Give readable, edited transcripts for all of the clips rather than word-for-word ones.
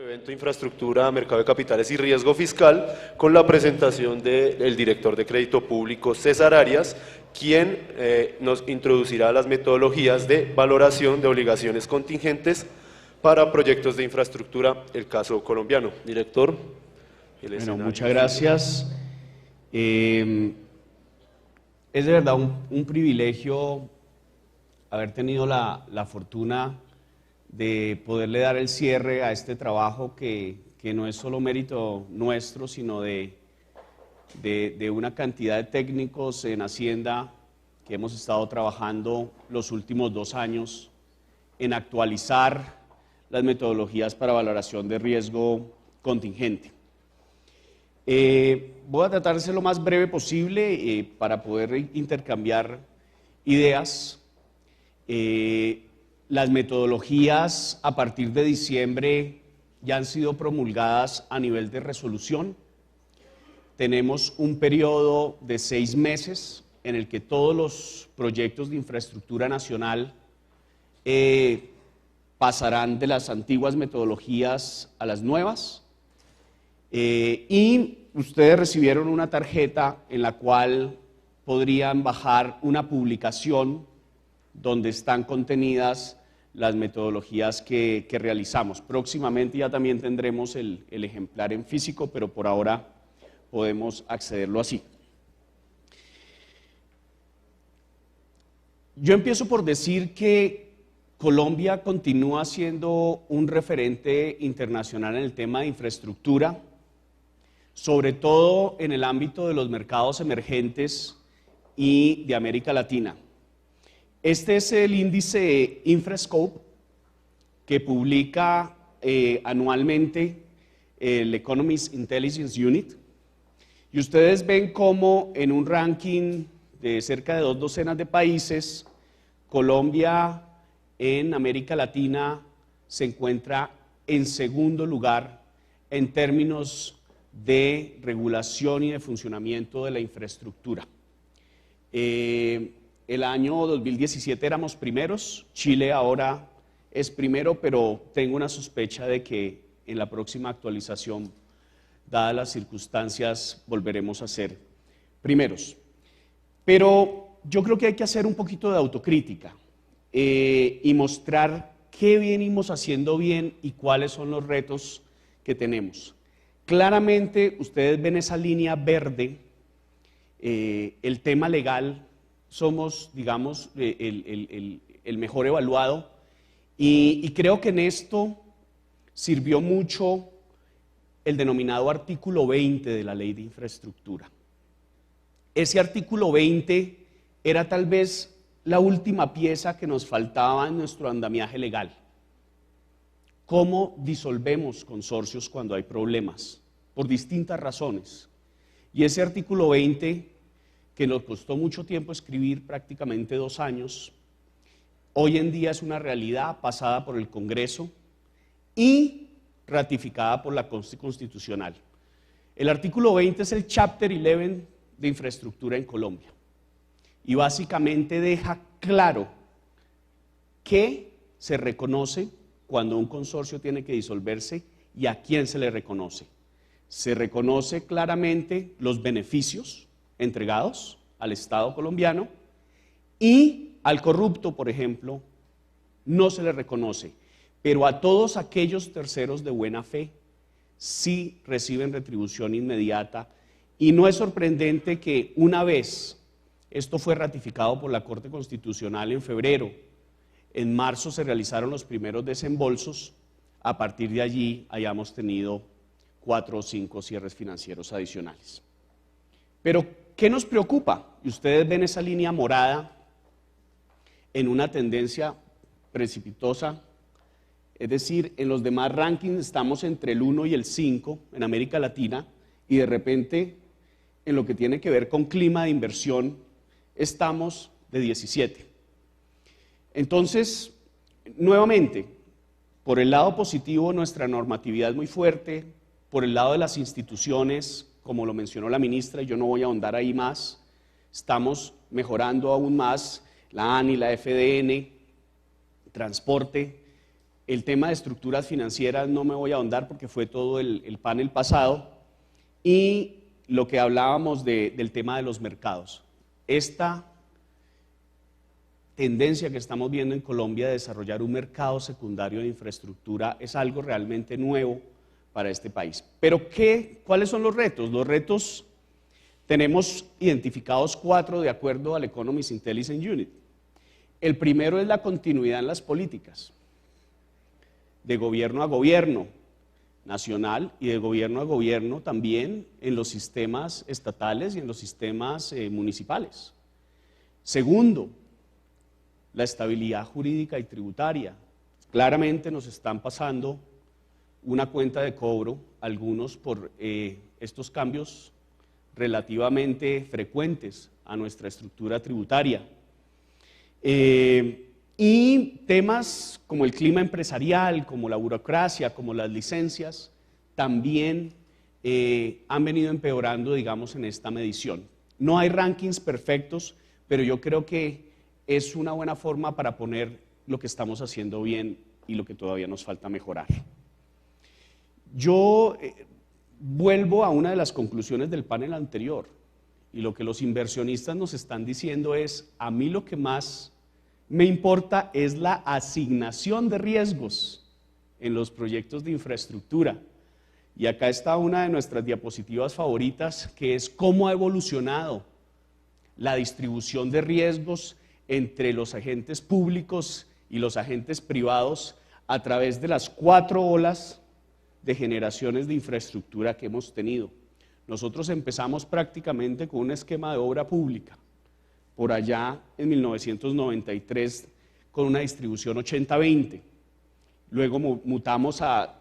Evento Infraestructura, Mercado de Capitales y Riesgo Fiscal, con la presentación del director de Crédito Público, César Arias, quien nos introducirá las metodologías de valoración de obligaciones contingentes para proyectos de infraestructura, el caso colombiano. Director, el Bueno, escenario. muchas gracias. Es de verdad un privilegio haber tenido la fortuna de poderle dar el cierre a este trabajo que no es solo mérito nuestro, sino de una cantidad de técnicos en Hacienda que hemos estado trabajando los últimos 2 años en actualizar las metodologías para valoración de riesgo contingente. Voy a tratar de ser lo más breve posible para poder intercambiar ideas. Las metodologías a partir de diciembre ya han sido promulgadas a nivel de resolución. Tenemos un periodo de 6 meses en el que todos los proyectos de infraestructura nacional pasarán de las antiguas metodologías a las nuevas. Y ustedes recibieron una tarjeta en la cual podrían bajar una publicación donde están contenidas las metodologías que realizamos. Próximamente ya también tendremos el ejemplar en físico, pero por ahora podemos accederlo así. Yo empiezo por decir que Colombia continúa siendo un referente internacional en el tema de infraestructura, sobre todo en el ámbito de los mercados emergentes y de América Latina. Este es el índice Infrascope que publica anualmente el Economist Intelligence Unit, y ustedes ven cómo en un ranking de cerca de 2 docenas de países, Colombia en América Latina se encuentra en segundo lugar en términos de regulación y de funcionamiento de la infraestructura. El año 2017 éramos primeros, Chile ahora es primero, pero tengo una sospecha de que en la próxima actualización, dadas las circunstancias, volveremos a ser primeros. Pero yo creo que hay que hacer un poquito de autocrítica y mostrar qué venimos haciendo bien y cuáles son los retos que tenemos. Claramente, ustedes ven esa línea verde, el tema legal. Somos, digamos, el mejor evaluado y creo que en esto sirvió mucho el denominado artículo 20 de la Ley de Infraestructura. Ese artículo 20 era tal vez la última pieza que nos faltaba en nuestro andamiaje legal. ¿Cómo disolvemos consorcios cuando hay problemas? Por distintas razones. Y ese artículo 20, que nos costó mucho tiempo escribir, prácticamente 2 años, hoy en día es una realidad pasada por el Congreso y ratificada por la Corte Constitucional. El artículo 20 es el Chapter 11 de infraestructura en Colombia y básicamente deja claro qué se reconoce cuando un consorcio tiene que disolverse y a quién se le reconoce. Se reconoce claramente los beneficios entregados al Estado colombiano y al corrupto, por ejemplo, no se le reconoce, pero a todos aquellos terceros de buena fe sí reciben retribución inmediata y no es sorprendente que una vez esto fue ratificado por la Corte Constitucional en febrero, en marzo se realizaron los primeros desembolsos, a partir de allí hayamos tenido 4 o 5 cierres financieros adicionales. Pero, ¿qué nos preocupa? Y ustedes ven esa línea morada en una tendencia precipitosa, es decir, en los demás rankings estamos entre el 1 y el 5 en América Latina y de repente en lo que tiene que ver con clima de inversión estamos de 17. Entonces, nuevamente, por el lado positivo nuestra normatividad es muy fuerte, por el lado de las instituciones, como lo mencionó la ministra, y yo no voy a ahondar ahí más, estamos mejorando aún más la ANI, la FDN, transporte, El tema de estructuras financieras no me voy a ahondar porque fue todo el panel pasado. Y lo que hablábamos del tema de los mercados. Esta tendencia que estamos viendo en Colombia de desarrollar un mercado secundario de infraestructura es algo realmente nuevo para este país. Pero ¿cuáles son los retos? Los retos tenemos identificados 4 de acuerdo al Economist Intelligence Unit. El primero es la continuidad en las políticas, de gobierno a gobierno nacional y de gobierno a gobierno también en los sistemas estatales y en los sistemas municipales. Segundo, la estabilidad jurídica y tributaria. Claramente nos están pasando una cuenta de cobro, algunos por estos cambios relativamente frecuentes a nuestra estructura tributaria. Y temas como el clima empresarial, como la burocracia, como las licencias, también han venido empeorando, digamos, en esta medición. No hay rankings perfectos, pero yo creo que es una buena forma para poner lo que estamos haciendo bien y lo que todavía nos falta mejorar. Yo vuelvo a una de las conclusiones del panel anterior, y lo que los inversionistas nos están diciendo es: a mí lo que más me importa es la asignación de riesgos en los proyectos de infraestructura. Y acá está una de nuestras diapositivas favoritas, que es cómo ha evolucionado la distribución de riesgos entre los agentes públicos y los agentes privados a través de las 4 olas de generaciones de infraestructura que hemos tenido. Nosotros empezamos prácticamente con un esquema de obra pública, por allá en 1993, con una distribución 80-20. Luego mutamos a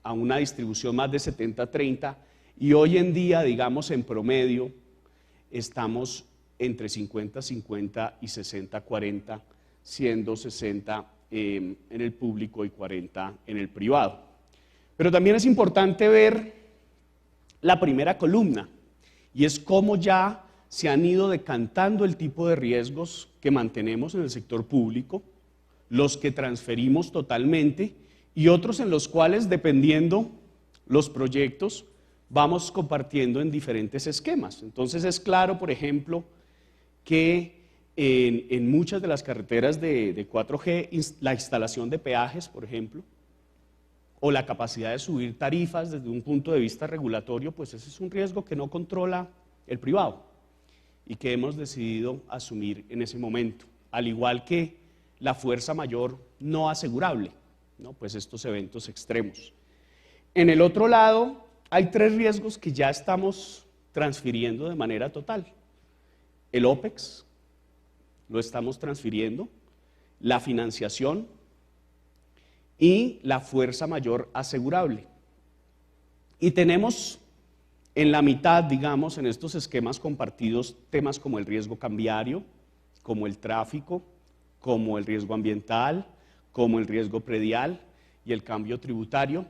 una distribución más de 70-30 y hoy en día, digamos, en promedio, estamos entre 50-50 y 60-40, siendo 60 en el público y 40 en el privado. Pero también es importante ver la primera columna, y es cómo ya se han ido decantando el tipo de riesgos que mantenemos en el sector público, los que transferimos totalmente y otros en los cuales, dependiendo los proyectos, vamos compartiendo en diferentes esquemas. Entonces es claro, por ejemplo, que en muchas de las carreteras de 4G, la instalación de peajes, por ejemplo, o la capacidad de subir tarifas desde un punto de vista regulatorio, pues ese es un riesgo que no controla el privado y que hemos decidido asumir en ese momento, al igual que la fuerza mayor no asegurable, ¿no? Pues estos eventos extremos. En el otro lado, hay 3 riesgos que ya estamos transfiriendo de manera total. El OPEX, lo estamos transfiriendo, la financiación y la fuerza mayor asegurable. Y tenemos en la mitad, digamos, en estos esquemas compartidos, temas como el riesgo cambiario, como el tráfico, como el riesgo ambiental, como el riesgo predial y el cambio tributario,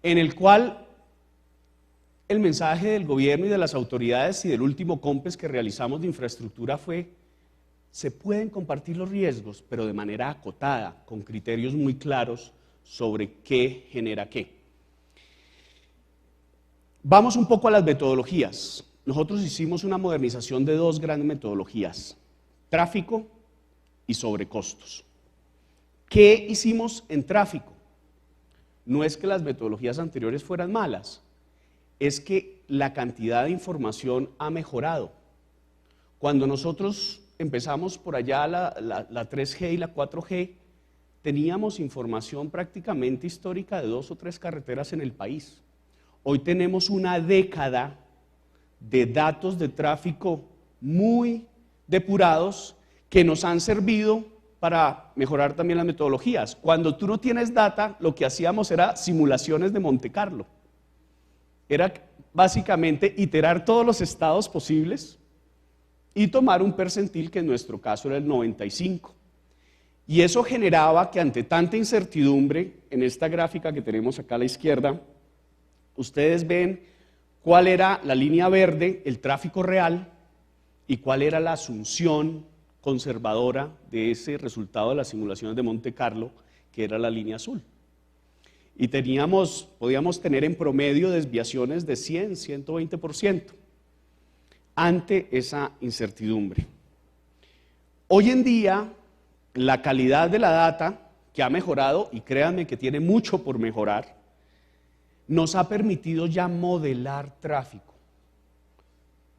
en el cual el mensaje del gobierno y de las autoridades y del último COMPES que realizamos de infraestructura fue: se pueden compartir los riesgos, pero de manera acotada, con criterios muy claros sobre qué genera qué. Vamos un poco a las metodologías. Nosotros hicimos una modernización de 2 grandes metodologías: tráfico y sobrecostos. ¿Qué hicimos en tráfico? No es que las metodologías anteriores fueran malas, es que la cantidad de información ha mejorado. Cuando nosotros empezamos por allá la 3G y la 4G, teníamos información prácticamente histórica de 2 o 3 carreteras en el país. Hoy tenemos una década de datos de tráfico muy depurados que nos han servido para mejorar también las metodologías. Cuando tú no tienes data, lo que hacíamos era simulaciones de Monte Carlo. Era básicamente iterar todos los estados posibles y tomar un percentil que en nuestro caso era el 95. Y eso generaba que ante tanta incertidumbre, en esta gráfica que tenemos acá a la izquierda, ustedes ven cuál era la línea verde, el tráfico real, y cuál era la asunción conservadora de ese resultado de las simulaciones de Monte Carlo, que era la línea azul. y podíamos tener en promedio desviaciones de 100, 120% ante esa incertidumbre. Hoy en día, la calidad de la data, que ha mejorado, y créanme que tiene mucho por mejorar, nos ha permitido ya modelar tráfico.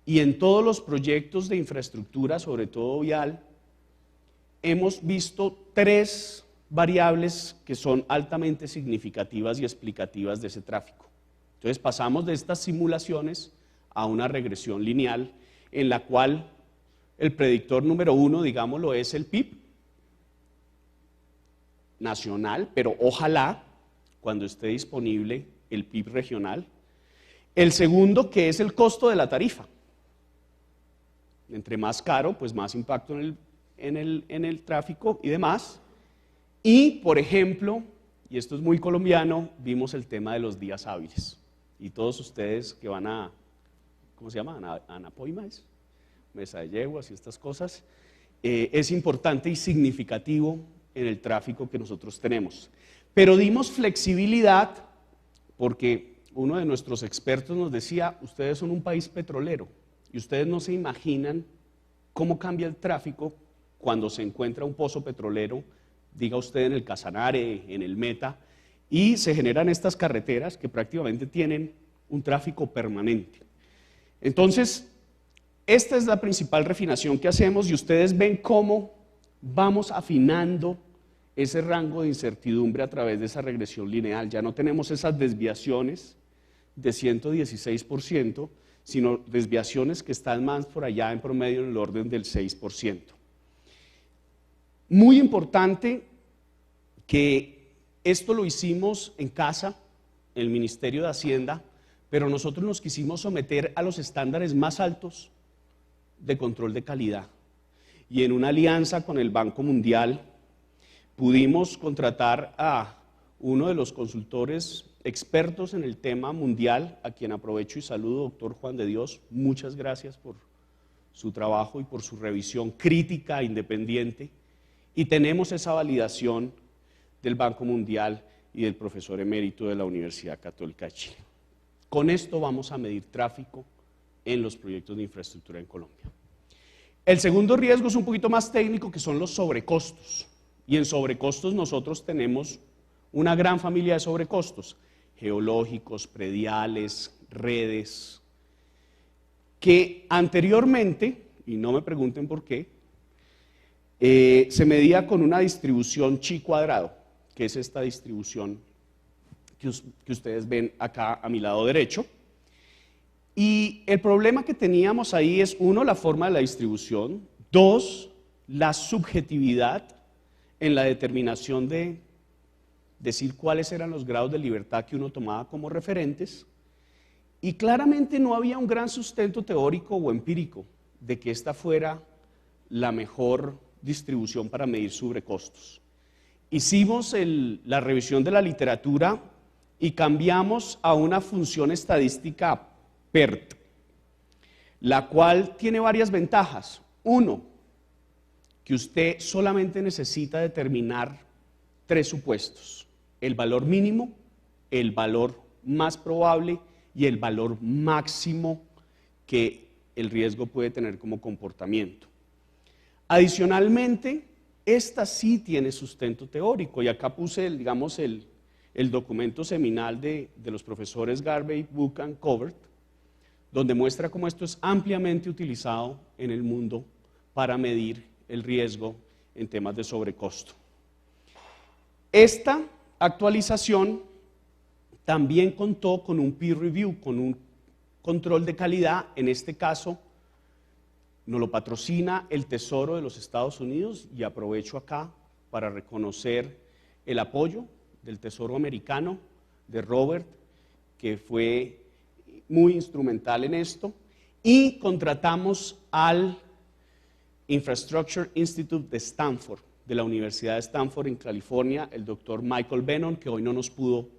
Y en todos los proyectos de infraestructura, sobre todo vial, hemos visto 3 variables que son altamente significativas y explicativas de ese tráfico. Entonces pasamos de estas simulaciones a una regresión lineal en la cual el predictor número 1, digámoslo, es el PIB nacional, pero ojalá, cuando esté disponible, el PIB regional. El segundo, que es el costo de la tarifa. Entre más caro, pues más impacto en el tráfico y demás. Y, por ejemplo, y esto es muy colombiano, vimos el tema de los días hábiles. Y todos ustedes que van a, ¿cómo se llama? Anapoima, mesa de yeguas y estas cosas, es importante y significativo en el tráfico que nosotros tenemos. Pero dimos flexibilidad porque uno de nuestros expertos nos decía, ustedes son un país petrolero y ustedes no se imaginan cómo cambia el tráfico cuando se encuentra un pozo petrolero, diga usted en el Casanare, en el Meta, y se generan estas carreteras que prácticamente tienen un tráfico permanente. Entonces, esta es la principal refinación que hacemos y ustedes ven cómo vamos afinando ese rango de incertidumbre a través de esa regresión lineal. Ya no tenemos esas desviaciones de 116%, sino desviaciones que están más por allá en promedio en el orden del 6%. Muy importante que esto lo hicimos en casa, en el Ministerio de Hacienda, pero nosotros nos quisimos someter a los estándares más altos de control de calidad. Y en una alianza con el Banco Mundial pudimos contratar a uno de los consultores expertos en el tema mundial, a quien aprovecho y saludo, doctor Juan de Dios. Muchas gracias por su trabajo y por su revisión crítica e independiente. Y tenemos esa validación del Banco Mundial y del profesor emérito de la Universidad Católica de Chile. Con esto vamos a medir tráfico en los proyectos de infraestructura en Colombia. El segundo riesgo es un poquito más técnico, que son los sobrecostos. Y en sobrecostos nosotros tenemos una gran familia de sobrecostos, geológicos, prediales, redes, que anteriormente, y no me pregunten por qué, se medía con una distribución chi cuadrado, que es esta distribución que ustedes ven acá a mi lado derecho. Y el problema que teníamos ahí es, 1, la forma de la distribución, 2, la subjetividad en la determinación de decir cuáles eran los grados de libertad que uno tomaba como referentes, y claramente no había un gran sustento teórico o empírico de que esta fuera la mejor distribución para medir sobrecostos. Hicimos la revisión de la literatura y cambiamos a una función estadística PERT, la cual tiene varias ventajas. 1, que usted solamente necesita determinar 3 supuestos: el valor mínimo, el valor más probable y el valor máximo que el riesgo puede tener como comportamiento. Adicionalmente, esta sí tiene sustento teórico, y acá puse el documento seminal de los profesores Garvey, Buchan, Covert, donde muestra cómo esto es ampliamente utilizado en el mundo para medir el riesgo en temas de sobrecosto. Esta actualización también contó con un peer review, con un control de calidad. En este caso nos lo patrocina el Tesoro de los Estados Unidos, y aprovecho acá para reconocer el apoyo del Tesoro americano, de Robert, que fue muy instrumental en esto, y contratamos al Infrastructure Institute de Stanford, de la Universidad de Stanford en California, el doctor Michael Bennon, que hoy no nos pudo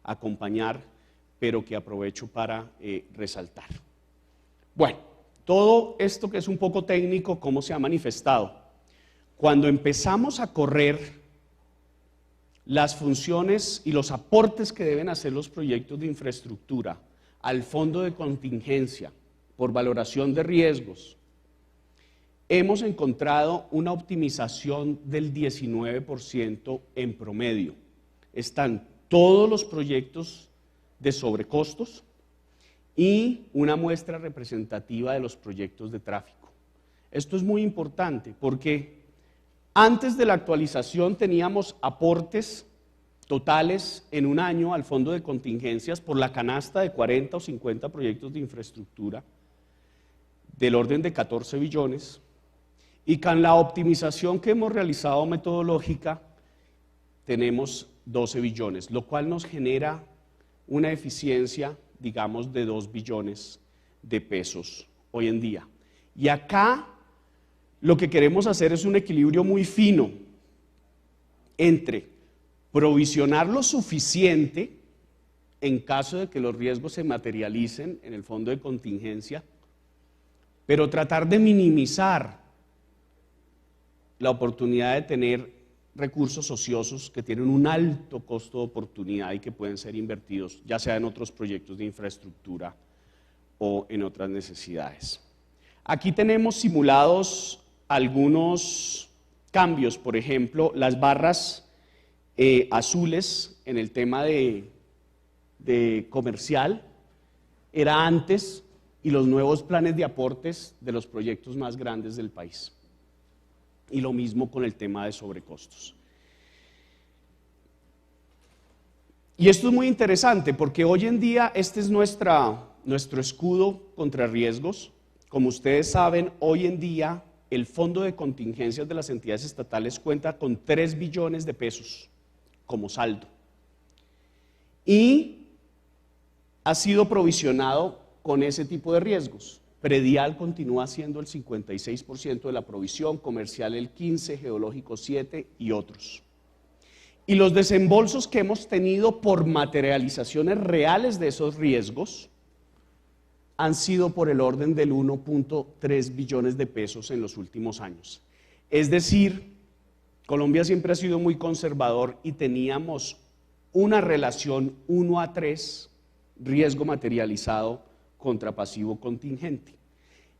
acompañar, pero que aprovecho para resaltar. Bueno, todo esto que es un poco técnico, ¿cómo se ha manifestado? Cuando empezamos a correr las funciones y los aportes que deben hacer los proyectos de infraestructura al fondo de contingencia por valoración de riesgos, hemos encontrado una optimización del 19% en promedio. Están todos los proyectos de sobrecostos y una muestra representativa de los proyectos de tráfico. Esto es muy importante porque antes de la actualización teníamos aportes totales en un año al fondo de contingencias por la canasta de 40 o 50 proyectos de infraestructura del orden de 14 billones, y con la optimización que hemos realizado metodológica tenemos 12 billones, lo cual nos genera una eficiencia, digamos, de 2 billones de pesos hoy en día. Y acá lo que queremos hacer es un equilibrio muy fino entre provisionar lo suficiente en caso de que los riesgos se materialicen en el fondo de contingencia, pero tratar de minimizar la oportunidad de tener recursos ociosos que tienen un alto costo de oportunidad y que pueden ser invertidos, ya sea en otros proyectos de infraestructura o en otras necesidades. Aquí tenemos simulados algunos cambios, por ejemplo, las barras azules en el tema de comercial era antes, y los nuevos planes de aportes de los proyectos más grandes del país. Y lo mismo con el tema de sobrecostos. Y esto es muy interesante porque hoy en día este es nuestro escudo contra riesgos. Como ustedes saben, hoy en día el fondo de contingencias de las entidades estatales cuenta con 3 billones de pesos como saldo. Y ha sido provisionado con ese tipo de riesgos. Predial continúa siendo el 56% de la provisión, comercial el 15%, geológico 7% y otros. Y los desembolsos que hemos tenido por materializaciones reales de esos riesgos han sido por el orden del 1.3 billones de pesos en los últimos años. Es decir, Colombia siempre ha sido muy conservador y teníamos una relación 1:3 riesgo materializado contra pasivo contingente.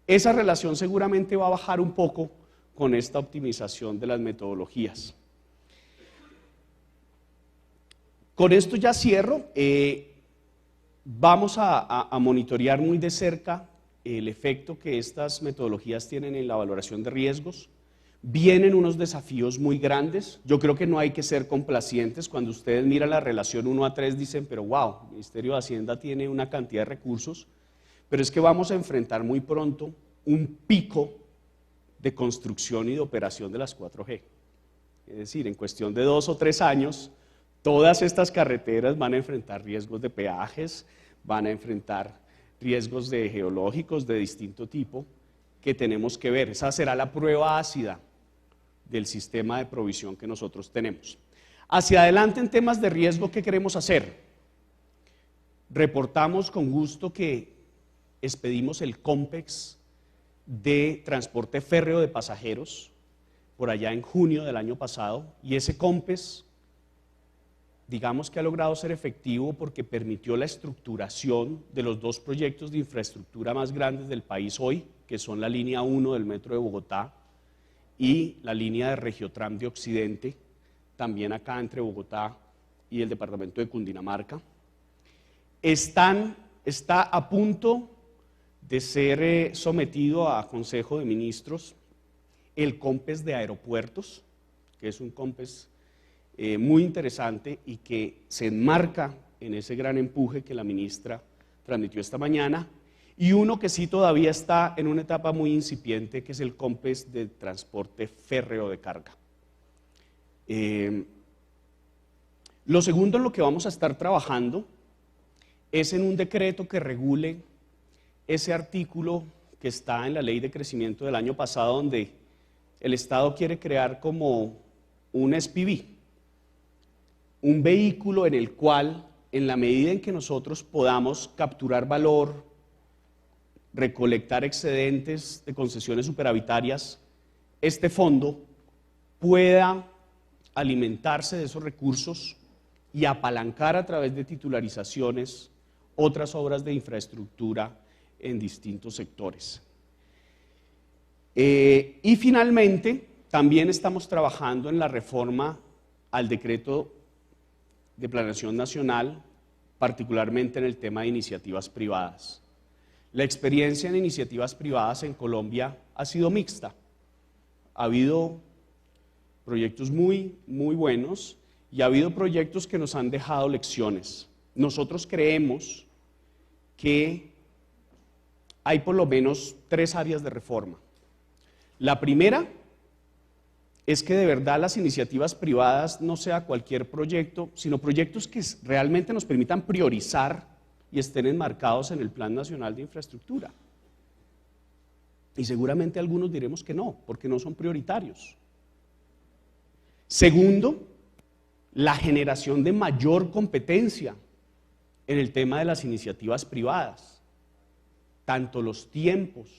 Esa relación seguramente va a bajar un poco con esta optimización de las metodologías. Con esto ya cierro. Vamos a monitorear muy de cerca el efecto que estas metodologías tienen en la valoración de riesgos. Vienen unos desafíos muy grandes. Yo creo que no hay que ser complacientes. Cuando ustedes miran la relación 1:3 dicen, pero wow, el Ministerio de Hacienda tiene una cantidad de recursos. Pero es que vamos a enfrentar muy pronto un pico de construcción y de operación de las 4G. Es decir, en cuestión de 2 o 3 años, todas estas carreteras van a enfrentar riesgos de peajes, van a enfrentar riesgos de geológicos de distinto tipo que tenemos que ver. Esa será la prueba ácida del sistema de provisión que nosotros tenemos. Hacia adelante en temas de riesgo, ¿qué queremos hacer? Reportamos con gusto que expedimos el COMPEX de transporte férreo de pasajeros por allá en junio del año pasado, y ese COMPEX, digamos que ha logrado ser efectivo porque permitió la estructuración de los 2 proyectos de infraestructura más grandes del país hoy, que son la línea 1 del Metro de Bogotá y la línea de Regiotram de Occidente, también acá entre Bogotá y el departamento de Cundinamarca. Está a punto de ser sometido a Consejo de Ministros el COMPES de aeropuertos, que es un COMPES muy interesante y que se enmarca en ese gran empuje que la ministra transmitió esta mañana, y uno que sí todavía está en una etapa muy incipiente, que es el COMPES de transporte férreo de carga. Lo segundo en lo que vamos a estar trabajando es en un decreto que regule ese artículo que está en la Ley de Crecimiento del año pasado, donde el Estado quiere crear como un SPV, un vehículo en el cual, en la medida en que nosotros podamos capturar valor, recolectar excedentes de concesiones superavitarias, este fondo pueda alimentarse de esos recursos y apalancar a través de titularizaciones otras obras de infraestructura en distintos sectores. Y finalmente, también estamos trabajando en la reforma al decreto de planeación nacional, particularmente en el tema de iniciativas privadas. La experiencia en iniciativas privadas en Colombia ha sido mixta. Ha habido proyectos muy buenos y ha habido proyectos que nos han dejado lecciones. Nosotros creemos que hay por lo menos 3 áreas de reforma. La primera es que de verdad las iniciativas privadas no sea cualquier proyecto, sino proyectos que realmente nos permitan priorizar y estén enmarcados en el Plan Nacional de Infraestructura. Y seguramente algunos diremos que no, porque no son prioritarios. Segundo, la generación de mayor competencia en el tema de las iniciativas privadas. Tanto los tiempos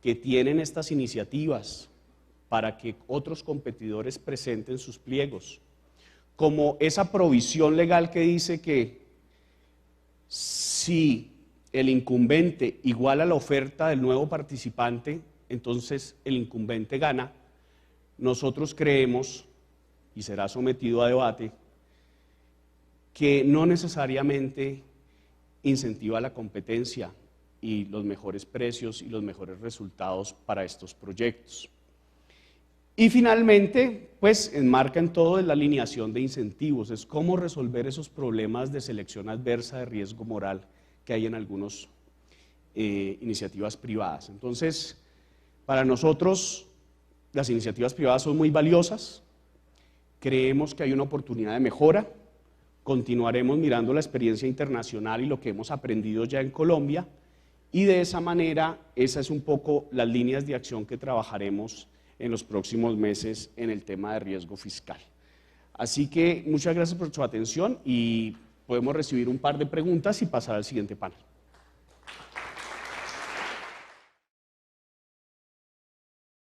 que tienen estas iniciativas para que otros competidores presenten sus pliegos, como esa provisión legal que dice que si el incumbente iguala la oferta del nuevo participante, entonces el incumbente gana. Nosotros creemos, y será sometido a debate, que no necesariamente incentiva la competencia y los mejores precios y los mejores resultados para estos proyectos. Y finalmente, pues enmarca en todo la alineación de incentivos, es cómo resolver esos problemas de selección adversa de riesgo moral que hay en algunas iniciativas privadas. Entonces, para nosotros las iniciativas privadas son muy valiosas, creemos que hay una oportunidad de mejora, continuaremos mirando la experiencia internacional y lo que hemos aprendido ya en Colombia, y de esa manera, esas es un poco las líneas de acción que trabajaremos en los próximos meses en el tema de riesgo fiscal. Así que muchas gracias por su atención y podemos recibir un par de preguntas y pasar al siguiente panel.